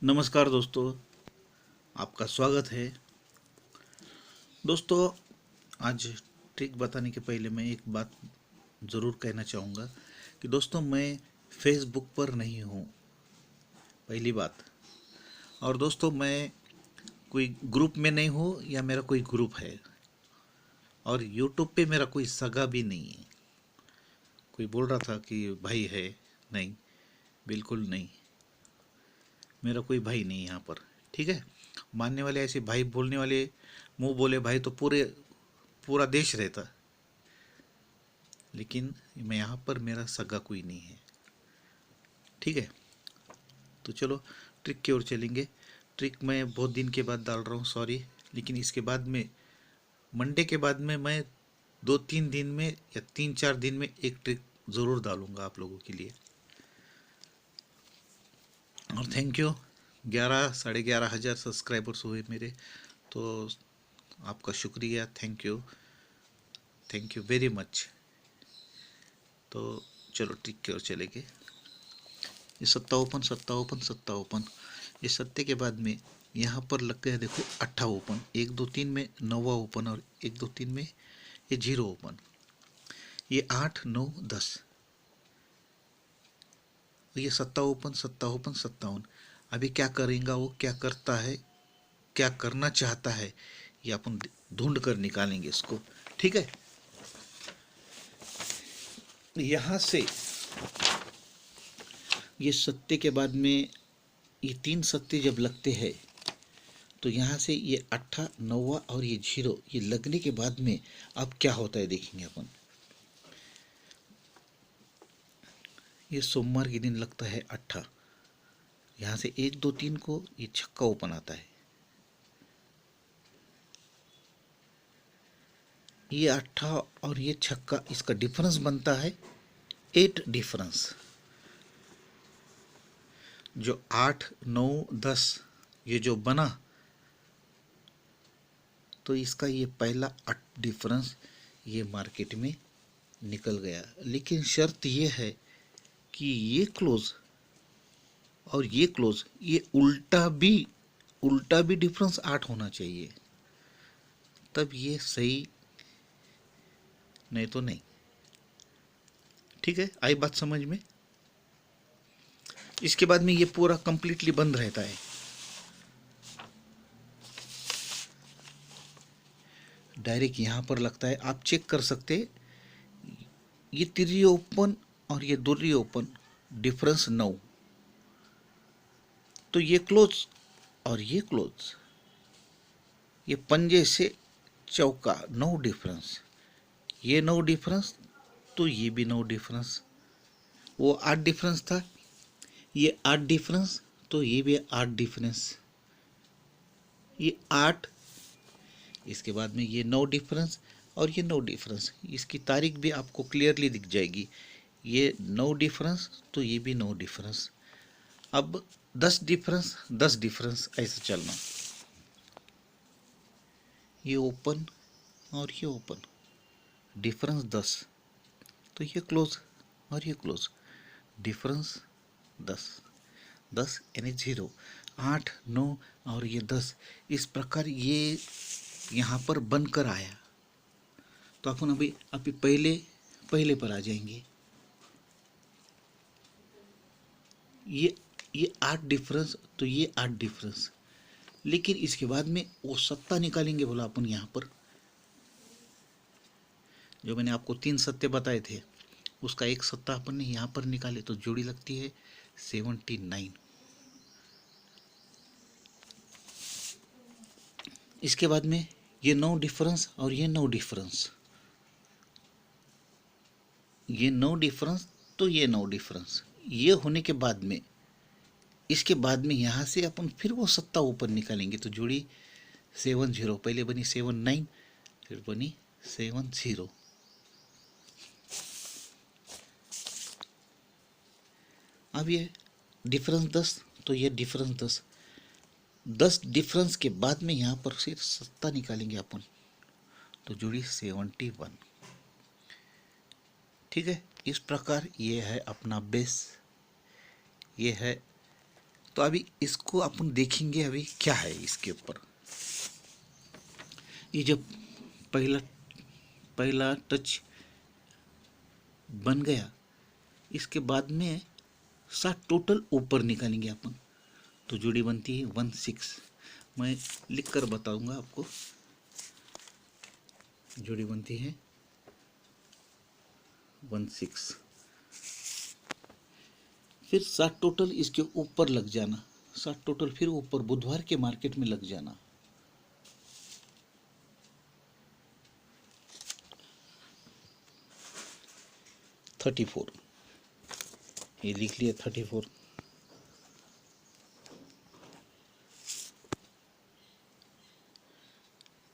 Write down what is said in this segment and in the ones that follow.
नमस्कार दोस्तों, आपका स्वागत है। दोस्तों, आज ट्रिक बताने के पहले मैं एक बात ज़रूर कहना चाहूँगा कि दोस्तों मैं फेसबुक पर नहीं हूँ, पहली बात। और दोस्तों मैं कोई ग्रुप में नहीं हूँ या मेरा कोई ग्रुप है। और यूट्यूब पे मेरा कोई सगा भी नहीं है। कोई बोल रहा था कि भाई है, नहीं, बिल्कुल नहीं। मेरा कोई भाई नहीं यहाँ पर, ठीक है। मानने वाले ऐसे भाई बोलने वाले, मुंह बोले भाई तो पूरा देश रहता। लेकिन मैं यहाँ पर मेरा सगा कोई नहीं है, ठीक है। तो चलो ट्रिक की ओर चलेंगे। ट्रिक मैं बहुत दिन के बाद डाल रहा हूँ, सॉरी। लेकिन इसके बाद में मंडे के बाद में मैं 2-3 दिन में या 3-4 दिन में एक ट्रिक ज़रूर डालूँगा आप लोगों के लिए। और थैंक यू, 11-11.5 हज़ार सब्सक्राइबर्स हुए मेरे। तो आपका शुक्रिया, थैंक यू वेरी मच। तो चलो ट्रिक की ओर चलेंगे। ये सत्ता ओपन। ये सत्ते के बाद में यहाँ पर लग गया, देखो 8 ओपन, 1 2 3 में 9 ओपन, और 1 2 3 में ये 0 ओपन। ये 8 9 10, ये सत्ता ओपन 57। अभी क्या करेगा वो, क्या करता है, क्या करना चाहता है, ये अपन ढूंढ कर निकालेंगे इसको, ठीक है। यहाँ से ये सत्ते के बाद में ये 3 सत्ते जब लगते हैं तो यहाँ से ये 8 9 और ये 0, ये लगने के बाद में अब क्या होता है देखेंगे अपन। ये सोमवार के दिन लगता है 8, यहाँ से 1 2 3 को ये छक्का ओपन आता है। ये 8 और ये छक्का, इसका डिफरेंस बनता है 8 डिफरेंस। जो 8 9 10 ये जो बना, तो इसका ये पहला 8 डिफरेंस ये मार्केट में निकल गया। लेकिन शर्त ये है कि ये क्लोज और ये क्लोज, ये उल्टा भी डिफरेंस 8 होना चाहिए, तब ये सही, नहीं तो नहीं, ठीक है। आई बात समझ में। इसके बाद में ये पूरा कंप्लीटली बंद रहता है। डायरेक्ट यहाँ पर लगता है, आप चेक कर सकते, ये तिर्री ओपन और ये दुर्री ओपन, डिफरेंस 9, तो ये क्लोज और ये क्लोज, ये पंजे से चौका 9 डिफरेंस, ये 9 डिफरेंस, तो ये भी 9 डिफरेंस। वो 8 डिफरेंस था, ये 8 डिफरेंस, तो ये भी 8 डिफरेंस, ये 8। इसके बाद में ये 9 डिफरेंस और ये 9 डिफरेंस, इसकी तारीख भी आपको क्लियरली दिख जाएगी। ये 9 डिफरेंस, तो ये भी 9 डिफरेंस। अब 10 डिफरेंस 10 डिफरेंस ऐसा चलना। ये ओपन और ये ओपन, डिफरेंस 10, तो ये क्लोज और ये क्लोज, डिफरेंस 10 10 यानी 0, 8 9 और ये 10। इस प्रकार ये यहाँ पर बनकर आया। तो अपन अभी पहले पर आ जाएंगे। ये 8 डिफरेंस, तो ये 8 डिफरेंस। लेकिन इसके बाद में वो सत्ता निकालेंगे बोला अपन यहाँ पर, जो मैंने आपको 3 सत्ते बताए थे, उसका एक सत्ता अपन ने यहाँ पर निकाले, तो जोड़ी लगती है 79। इसके बाद में ये 9 डिफरेंस और ये 9 डिफरेंस, ये 9 डिफरेंस, तो ये 9 डिफरेंस। ये होने के बाद में, इसके बाद में यहाँ से अपन फिर वो सत्ता ऊपर निकालेंगे, तो जोड़ी 70, पहले बनी 79, फिर बनी 70। अब ये डिफरेंस 10, तो ये डिफरेंस 10, 10 डिफरेंस के बाद में यहाँ पर फिर सत्ता निकालेंगे अपन, तो जोड़ी 71, ठीक है। इस प्रकार ये है अपना बेस, ये है तो अभी इसको अपन देखेंगे अभी क्या है इसके ऊपर। ये जब पहला पहला टच बन गया, इसके बाद में 7 टोटल ऊपर निकालेंगे अपन, तो जोड़ी बनती है 16। मैं लिख कर बताऊंगा आपको। जोड़ी बनती है 16। फिर 7 टोटल इसके ऊपर लग जाना, 7 टोटल फिर ऊपर बुधवार के मार्केट में लग जाना। थर्टी फोर, ये लिख लिया 34।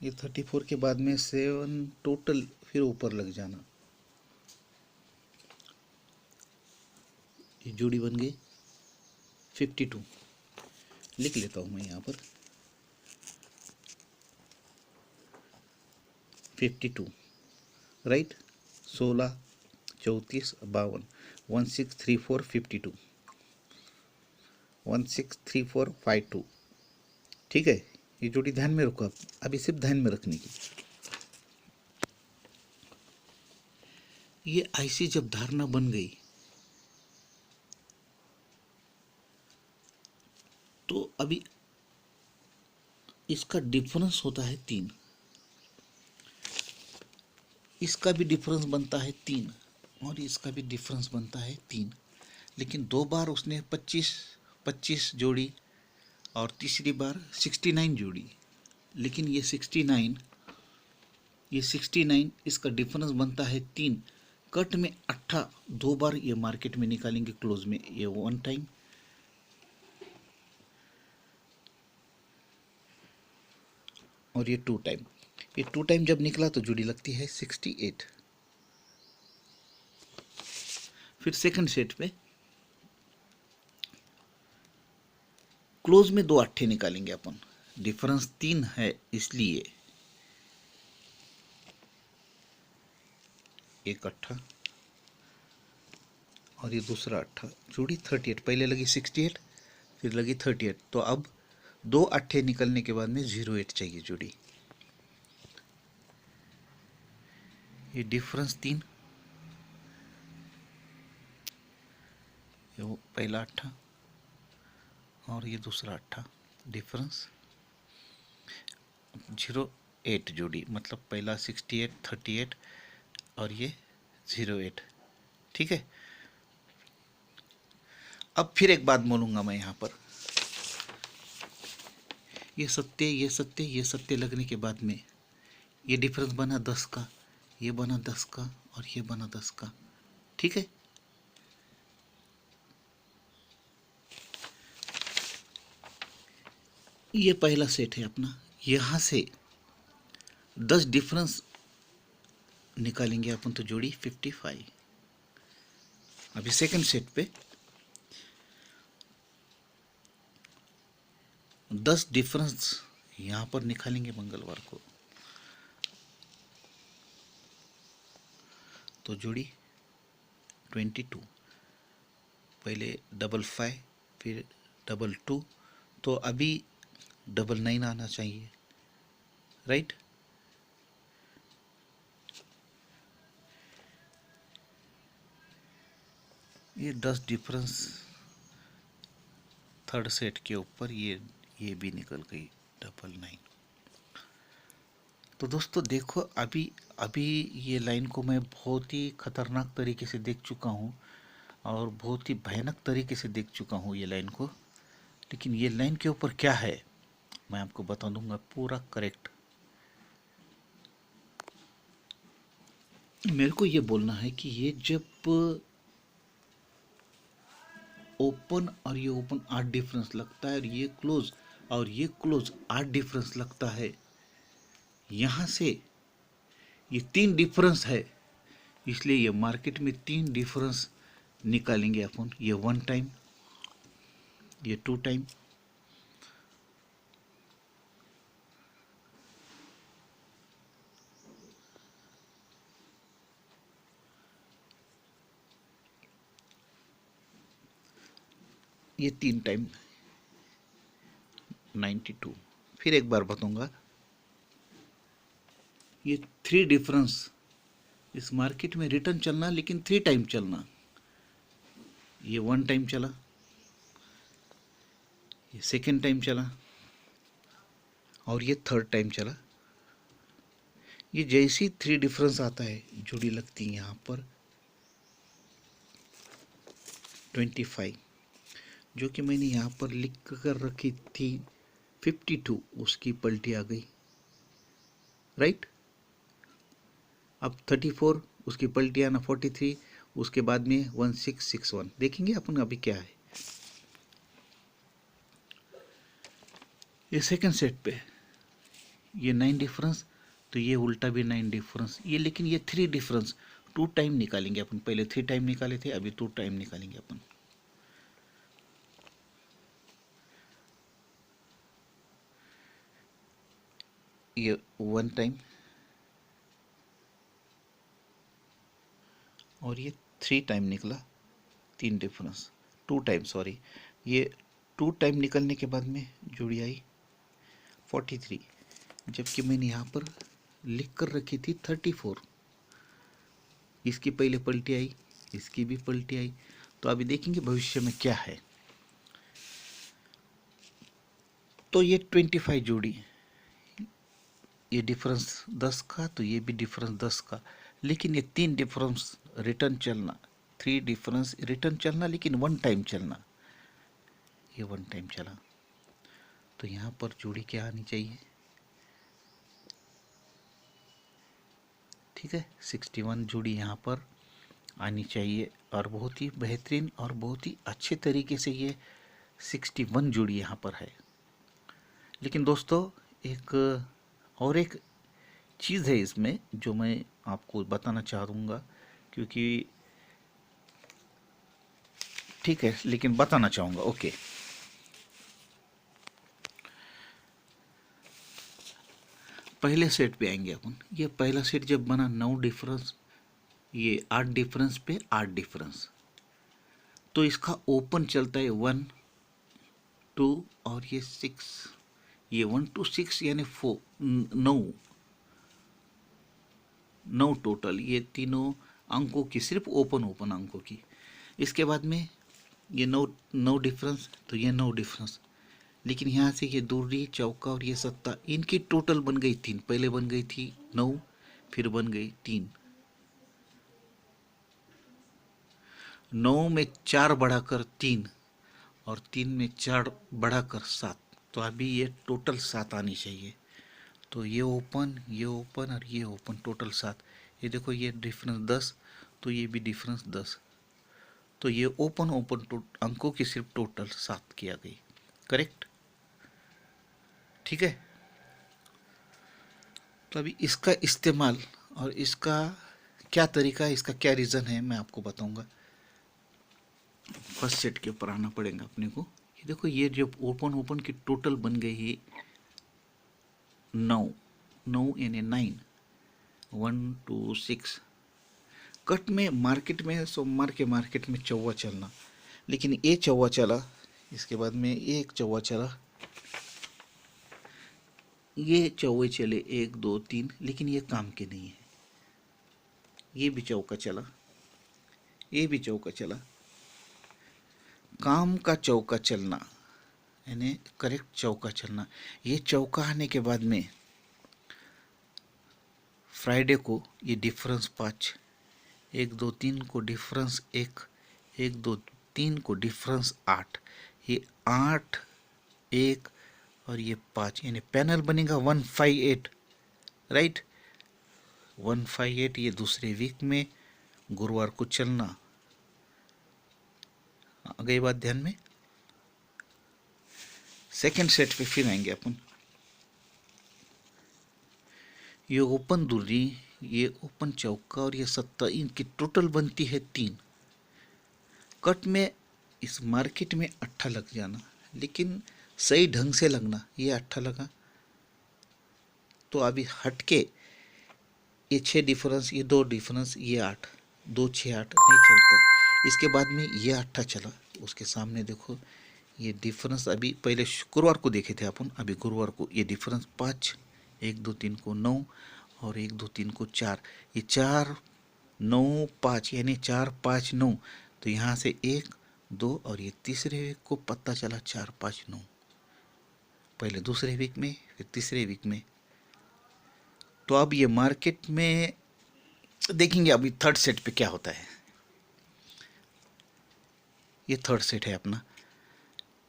ये 34 के बाद में 7 टोटल फिर ऊपर लग जाना। ये जोड़ी बन गई 52। लिख लेता हूँ मैं यहाँ पर 52, राइट। 16, 34, 52, 1634 52, 163452। ठीक है, ये जोड़ी ध्यान में रखो। अभी सिर्फ ध्यान में रखने की। ये ऐसी जब धारणा बन गई तो अभी इसका डिफरेंस होता है 3, इसका भी डिफरेंस बनता है 3, और इसका भी डिफरेंस बनता है 3। लेकिन 2 बार उसने 25 जोड़ी और तीसरी बार 69 जोड़ी। लेकिन ये 69 इसका डिफरेंस बनता है 3। कट में 8 2 बार ये मार्केट में निकालेंगे क्लोज में, ये 1 टाइम और ये 2 टाइम। ये 2 टाइम जब निकला तो जोड़ी लगती है 68। फिर सेकंड सेट पे क्लोज में 2 अट्ठे निकालेंगे अपन। डिफरेंस 3 है इसलिए एक अट्ठा और ये दूसरा अट्ठा, जोड़ी 38। पहले लगी 68, फिर लगी 38, तो अब 2 अट्ठे निकलने के बाद में 08 चाहिए जोड़ी। ये डिफरेंस 3, ये वो पहला अट्ठा और ये दूसरा अट्ठा, डिफरेंस 08 जोड़ी, मतलब पहला 68, 38 और ये 08। ठीक है। अब फिर एक बात बोलूँगा मैं यहाँ पर, ये सत्य ये सत्य ये सत्य लगने के बाद में ये डिफरेंस बना 10 का, ये बना 10 का और ये बना 10 का। ठीक है। ये पहला सेट है अपना, यहाँ से 10 डिफरेंस निकालेंगे अपन तो जोड़ी 55। अभी सेकंड सेट पे 10 डिफरेंस यहाँ पर निकालेंगे मंगलवार को, तो जोड़ी 22। पहले 55 फिर 22, तो अभी 99 आना चाहिए, राइट। ये 10 डिफरेंस थर्ड सेट के ऊपर ये भी निकल गई 99। तो दोस्तों देखो, अभी अभी ये लाइन को मैं बहुत ही खतरनाक तरीके से देख चुका हूँ और बहुत ही भयानक तरीके से देख चुका हूँ ये लाइन को। लेकिन ये लाइन के ऊपर क्या है मैं आपको बता दूंगा पूरा करेक्ट। मेरे को ये बोलना है कि ये जब ओपन और ये ओपन 8 डिफरेंस लगता है और ये क्लोज 8 डिफरेंस लगता है, यहाँ से ये 3 डिफरेंस है, इसलिए ये मार्केट में 3 डिफरेंस निकालेंगे अपन। ये 1 टाइम, ये 2 टाइम, ये 3 टाइम। 92। फिर एक बार बताऊंगा, ये 3 डिफरेंस इस मार्केट में रिटर्न चलना, लेकिन 3 टाइम चलना। ये 1 टाइम चला, ये 2nd टाइम चला और ये 3rd टाइम चला। ये जैसी 3 डिफरेंस आता है, जुड़ी लगती है यहाँ पर 25, जो कि मैंने यहाँ पर लिख कर रखी थी 52, उसकी पलटी आ गई, राइट। अब 34, उसकी पलटी आना 43, उसके बाद में 1661। देखेंगे अपन अभी क्या है। ये 2nd सेट पे ये 9 डिफरेंस, तो ये उल्टा भी 9 डिफरेंस, ये लेकिन ये 3 डिफरेंस 2 टाइम निकालेंगे अपन। पहले 3 टाइम निकाले थे, अभी 2 टाइम निकालेंगे अपन। ये 1 टाइम और ये 3 टाइम निकला, 3 डिफरेंस, 2 टाइम सॉरी। ये 2 टाइम निकलने के बाद में जुड़ी आई 43, जबकि मैंने यहाँ पर लिख कर रखी थी 34। इसकी पहले पलटी आई, इसकी भी पलटी आई। तो अभी देखेंगे भविष्य में क्या है। तो ये 25 जोड़ी, ये डिफरेंस 10 का, तो ये भी डिफरेंस 10 का, लेकिन ये 3 डिफरेंस रिटर्न चलना, 3 डिफरेंस रिटर्न चलना, लेकिन 1 टाइम चलना। ये 1 टाइम चला, तो यहाँ पर जोड़ी क्या आनी चाहिए, ठीक है, 61 जोड़ी यहाँ पर आनी चाहिए। और बहुत ही बेहतरीन और बहुत ही अच्छे तरीके से ये 61 जोड़ी यहाँ पर है। लेकिन दोस्तों एक और एक चीज़ है इसमें जो मैं आपको बताना चाहूँगा, क्योंकि ठीक है, लेकिन बताना चाहूँगा। ओके, पहले सेट पे आएंगे अपन। ये पहला सेट जब बना 9 डिफरेंस, ये 8 डिफरेंस पे 8 डिफरेंस, तो इसका ओपन चलता है 1 2 और ये 6, ये 1 2 6 यानी 9 टोटल, ये तीनों अंकों की, सिर्फ ओपन अंकों की। इसके बाद में ये 9 डिफरेंस, तो ये 9 डिफरेंस, लेकिन यहाँ से ये दूरी चौका और ये सत्ता, इनकी टोटल बन गई 3। पहले बन गई थी 9, फिर बन गई 3। 9 में 4 बढ़ाकर 3 और 3 में 4 बढ़ाकर 7, तो अभी ये टोटल 7 आनी चाहिए। तो ये ओपन, ये ओपन और ये ओपन, टोटल 7। ये देखो ये डिफरेंस 10, तो ये भी डिफरेंस 10, तो ये ओपन अंकों की सिर्फ टोटल 7 की आ गई, करेक्ट, ठीक है। तो अभी इसका इस्तेमाल और इसका क्या तरीका है, इसका क्या रीज़न है, मैं आपको बताऊंगा। फर्स्ट सेट के ऊपर आना पड़ेगा अपने को। ये देखो ये जब ओपन की टोटल बन गई है 9 यानी 9, 1 2 6। कट में मार्केट में, सोमवार के मार्केट में चौवा चलना, लेकिन ये चौवा चला, इसके बाद में ये एक चौवा चला, ये चौवे चले 1 2 3, लेकिन ये काम के नहीं है। ये भी चौका चला, ये भी चौका चला, काम का चौका चलना यानी करेक्ट चौका चलना। ये चौका आने के बाद में फ्राइडे को ये डिफरेंस 5, 1 2 3 को डिफरेंस 1, 1 2 3 को डिफरेंस 8, ये 8 1 और ये 5, यानी पैनल बनेगा 158, राइट, 158। ये दूसरे वीक में गुरुवार को चलना, आ गई बात ध्यान में। सेकेंड सेट पे फिर आएंगे अपन। ये ओपन दूरी, ये ओपन चौका और ये सत्ता, इनकी टोटल बनती है 3। कट में इस मार्केट में 8 लग जाना, लेकिन सही ढंग से लगना। ये 8 लगा, तो अभी हटके ये 6 डिफरेंस, ये 2 डिफरेंस, ये 8, 2 6 8 नहीं चलता। इसके बाद में ये 8 चला, उसके सामने देखो ये डिफरेंस अभी पहले शुक्रवार को देखे थे अपन, अभी गुरुवार को ये डिफरेंस 5, 1 2 3 को 9 और 1 2 3 को 4, ये 4 9 5 यानी 4 5 9। तो यहाँ से 1 2 और ये तीसरे वीक को पता चला 4 5 9, पहले दूसरे वीक में फिर तीसरे वीक में। तो अब ये मार्केट में देखेंगे अभी थर्ड सेट पे क्या होता है। ये थर्ड सेट है अपना,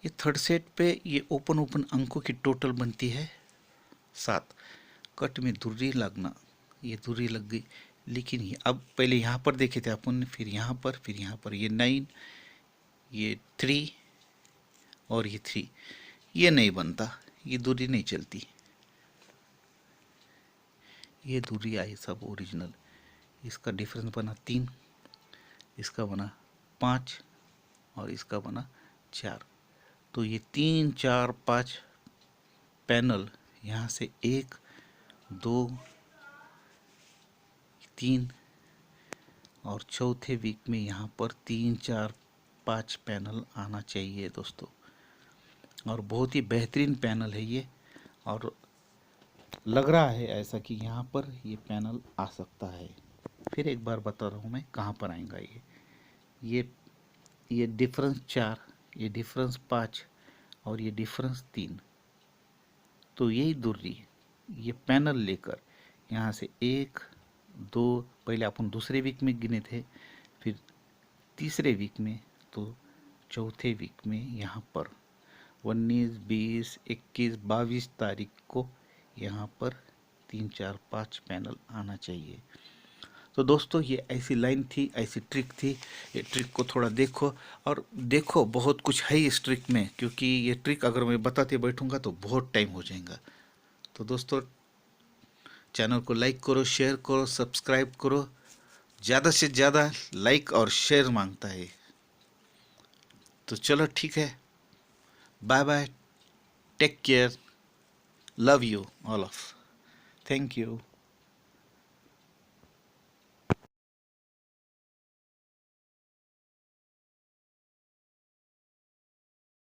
ये थर्ड सेट पे ये ओपन ओपन अंकों की टोटल बनती है 7। कट में दूरी लगना, ये दूरी लग गई, लेकिन ये अब पहले यहाँ पर देखे थे अपन, फिर यहाँ पर ये 9, ये 3 और ये 3, ये नहीं बनता, ये दूरी नहीं चलती। ये दूरी आई सब ओरिजिनल, इसका डिफरेंस बना 3, इसका बना 5 और इसका बना 4। तो ये 3 4 5 पैनल यहाँ से 1 2 3 और चौथे वीक में यहाँ पर 3 4 5 पैनल आना चाहिए दोस्तों, और बहुत ही बेहतरीन पैनल है ये। और लग रहा है ऐसा कि यहाँ पर ये पैनल आ सकता है। फिर एक बार बता रहा हूँ मैं कहाँ पर आएगा ये डिफरेंस 4, ये डिफरेंस 5 और ये डिफरेंस 3। तो यही दूरी ये पैनल लेकर यहाँ से 1 2, पहले अपन दूसरे वीक में गिने थे, फिर तीसरे वीक में, तो चौथे वीक में यहाँ पर 19 20 21 22 तारीख को यहाँ पर 3 4 5 पैनल आना चाहिए। तो दोस्तों ये ऐसी लाइन थी, ऐसी ट्रिक थी। ये ट्रिक को थोड़ा देखो, और देखो बहुत कुछ है इस ट्रिक में, क्योंकि ये ट्रिक अगर मैं बताते बैठूंगा तो बहुत टाइम हो जाएगा। तो दोस्तों चैनल को लाइक करो, शेयर करो, सब्सक्राइब करो, ज़्यादा से ज़्यादा लाइक और शेयर मांगता है। तो चलो ठीक है, bye bye, take care, love you all of, thank you.